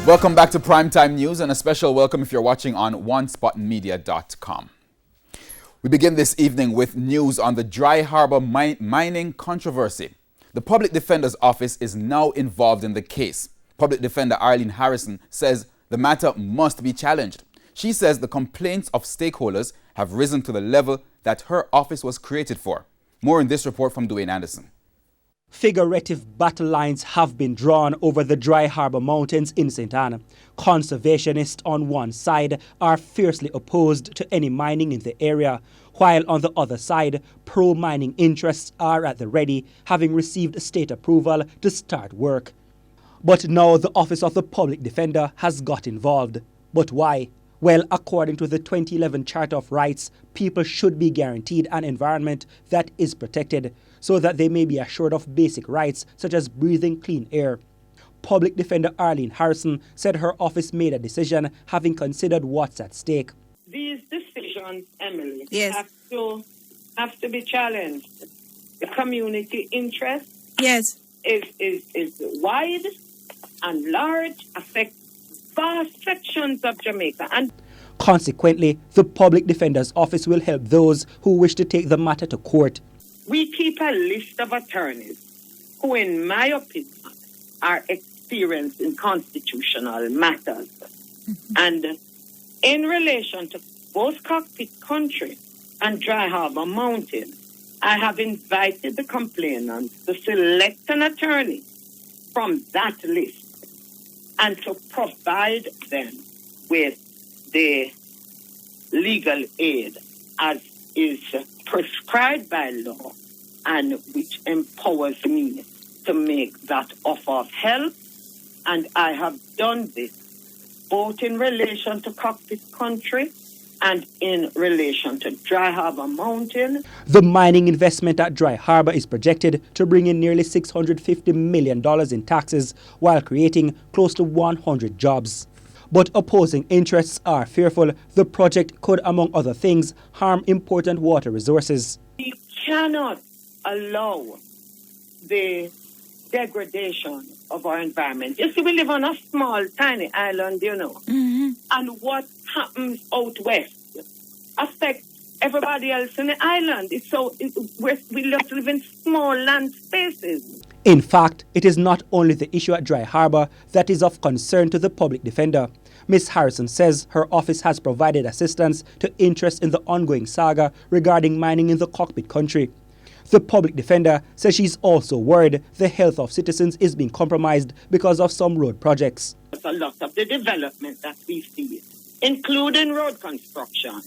Welcome back to Primetime News, and a special welcome if you're watching on onespotmedia.com. We begin this evening with news on the Dry Harbour mining controversy. The Public Defender's Office is now involved in the case. Public Defender Arlene Harrison says the matter must be challenged. She says the complaints of stakeholders have risen to the level that her office was created for. More in this report from Dwayne Anderson. Figurative battle lines have been drawn over the Dry Harbour Mountains in St. Anne. Conservationists on one side are fiercely opposed to any mining in the area, while on the other side, pro-mining interests are at the ready, having received state approval to start work. But now the Office of the Public Defender has got involved. But why? Well, according to the 2011 Charter of Rights, people should be guaranteed an environment that is protected so that they may be assured of basic rights such as breathing clean air. Public Defender Arlene Harrison said her office made a decision having considered what's at stake. These decisions, Emily, Yes. have to be challenged. The community interest Yes. is wide and large, affects vast sections of Jamaica. And Consequently, the Public Defender's Office will help those who wish to take the matter to court. we keep a list of attorneys who, in my opinion, are experienced in constitutional matters. And in relation to both Cockpit Country and Dry Harbour Mountain, I have invited the complainants to select an attorney from that list and to provide them with the legal aid as is prescribed by law and which empowers me to make that offer of help. And I have done this both in relation to Cockpit Country and in relation to Dry Harbour Mountain. The mining investment at Dry Harbour is projected to bring in nearly $650 million in taxes while creating close to 100 jobs. But opposing interests are fearful the project could, among other things, harm important water resources. We cannot allow the degradation of our environment. You see, we live on a small, tiny island, you know. Mm-hmm. And what happens out west affects everybody else in the island. We just live in small land spaces. In fact, it is not only the issue at Dry Harbour that is of concern to the Public Defender. Ms. Harrison says her office has provided assistance to interest in the ongoing saga regarding mining in the Cockpit Country. The Public Defender says she's also worried the health of citizens is being compromised because of some road projects. A lot of the development that we see, including road construction,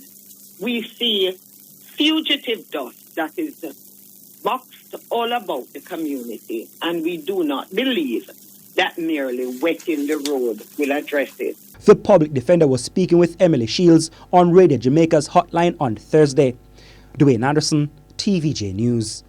we see fugitive dust that is boxed all about the community, and we do not believe that merely wetting the road will address it. The Public Defender was speaking with Emily Shields on Radio Jamaica's hotline on Thursday. Dwayne Anderson, TVJ News.